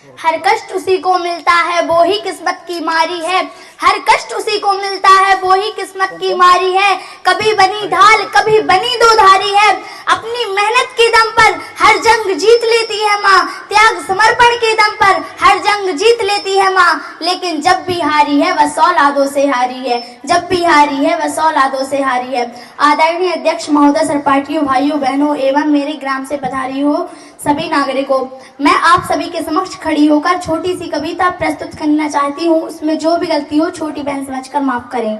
हर कष्ट उसी को मिलता है वो ही किस्मत की मारी है। हर कष्ट उसी को मिलता है वो ही किस्मत की मारी है। कभी बनी ढाल कभी बनी दो धारी है। अपनी मेहनत के दम पर हर जंग जीत लेती है माँ। त्याग समर्पण के दम पर हर जंग जीत लेती है माँ। लेकिन जब भी हारी है वह 100 लादों से हारी है। जब भी हारी है वह 100 लादों से हारी है। आदरणीय अध्यक्ष महोदय, सहपाठियों, भाइयों बहनों एवं मेरे ग्राम से पधारी हो सभी नागरिकों, मैं आप सभी के समक्ष खड़ी होकर छोटी सी कविता प्रस्तुत करना चाहती हूँ। उसमें जो भी गलती हो छोटी बहन समझकर माफ करें।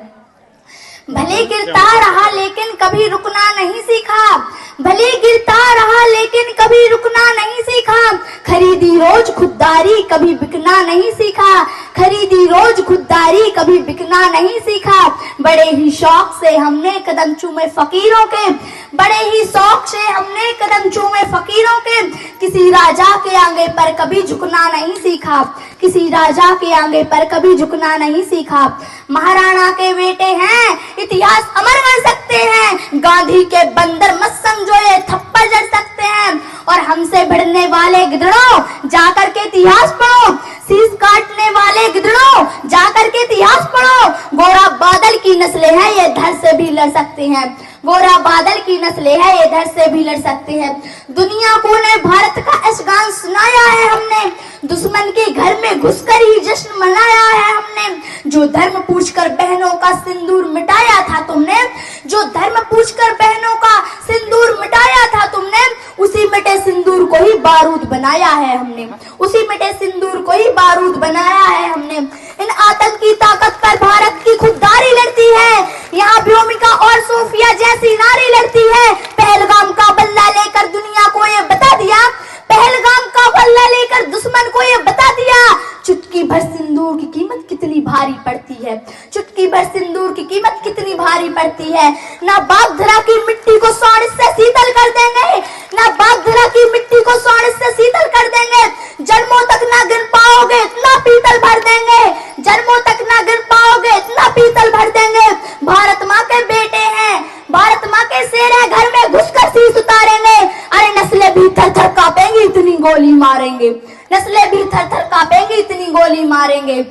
भले गिरता रहा लेकिन कभी रुकना नहीं सीखा। भले गिरता रहा लेकिन कभी रुकना नहीं सीखा। खरीदी रोज खुददारी कभी बिकना नहीं सीखा। खरीदी रोज खुददारी कभी बिकना नहीं सीखा। बड़े ही शौक से हमने कदम चूमे फकीरों के। बड़े ही शौक से हमने कदम चूमे फकीरों के। किसी राजा के आगे पर कभी झुकना नहीं सीखा। किसी राजा के आगे पर कभी झुकना नहीं सीखा। महाराणा के बेटे हैं, इतिहास अमर कर सकते हैं। गांधी के बंदर मत समझो, ये थप्पड़ जड़ सकते हैं। और हमसे भिड़ने वाले गिदड़ों जाकर के इतिहास पढ़ो। शीश काटने वाले गिदड़ों जाकर के इतिहास पढ़ो। गोरा बादल की नस्लें हैं, ये धड़ से भी लड़ सकते हैं। गोरा बादल की नस्लें हैं, ये धड़ से भी लड़ सकते हैं। दुनिया को ने भारत का ऐशगान सुनाया है हमने। दुश्मन के घर में घुसकर ही जश्न मनाया है हमने। जो धर्म पूछकर बहनों का सिंदूर मिटाया था तुमने। जो धर्म पूछकर बहनों का सिंदूर मिटाया था तुमने। उसी मिटे सिंदूर को ही बारूद बनाया है हमने। उसी मिटे सिंदूर को ही बारूद बनाया है हमने। इन आतंकी ताकत पर भारत की खुददारी लड़ती है। यहाँ व्योमिका और सोफिया जैसी नारी लड़ती है। पहलगाम का बल्ला लेकर दुनिया को ये बता दिया। पहलगाम का बल्ला लेकर दुश्मन को ये बता दिया। चुटकी भर सिंदूर की कीमत कितनी भारी पड़ती है। चुटकी भर सिंदूर की कीमत कितनी भारी पड़ती है। ना बागधरा की मिट्टी को स्वर्ण से शीतल कर देंगे। ना बागधरा की मिट्टी को स्वर्ण से शीतल कर देंगे। जन्मों तक ना गिन पाओगे इतना पीतल भर देंगे। जन्मों तक ना गिन पाओगे इतना पीतल भर देंगे। भारत माँ के बेटे हैं, भारत माँ के शेर है, घर में घुसकर शीश उतारेंगे। अरे नस्लें भी थर थर कांपेंगी इतनी गोली मारेंगे। नस्लें भी थर थर कांपेंगी इतनी गोली मारेंगे।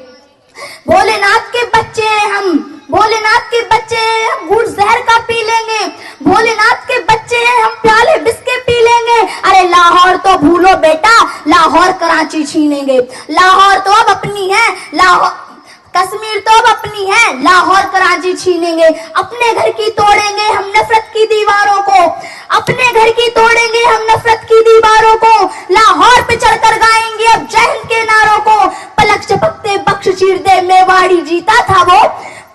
भोलेनाथ के बच्चे हैं हम, भोलेनाथ के बच्चे हैं हम, घूंट जहर का पी लेंगे। भोलेनाथ के बच्चे हैं हम, प्याले बिस्के पी लेंगे। अरे लाहौर तो भूलो बेटा, लाहौर कराची छीनेंगे। लाहौर तो अब अपनी है, लाहौर कश्मीर तो अब अपनी है, लाहौर कराची छीनेंगे। अपने घर की तोड़ेंगे हम नफरत की दीवारों को। अपने घर की तोड़ेंगे हम नफरत की दीवारों को। लाहौर पे चढ़कर गाएंगे अब जय हिंद के नारों को। पलक झपकते बख्श चीर दे मेवाड़ी जीता था वो।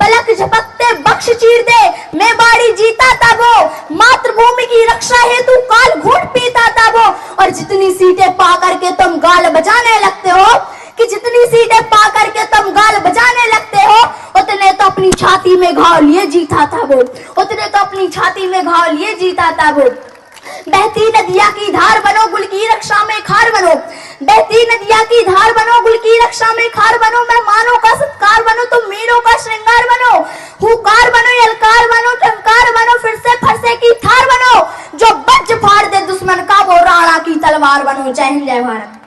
पलक झपकते बख्श चीर दे मेवाड़ी जीता था वो। मातृभूमि की रक्षा हेतु काल घूंट पीता था वो। और जितनी सीटें पा करके तुम गाल बजाने लगते हो, कि जितनी सीटें पा करके तुम गाल बजाने लगते हो, उतने तो अपनी छाती में घाव लिए जीता था वो। उतने तो अपनी छाती में घाव लिए जीता था वो। बहती नदिया की धार बनो, गुल की रक्षा में खार बनो। बहती नदिया की धार बनो, गुल की रक्षा में खार बनो। मेहमानों का सत्कार बनो, तुम मीरों का श्रृंगार बनो। हुकार बनो, यलकार बनो, टंकार बनो, फिर से फरसे की थार बनो। जो बज फाड़ दे दुश्मन का वो राणा की तलवार बनो। जय हिंद, जय भारत।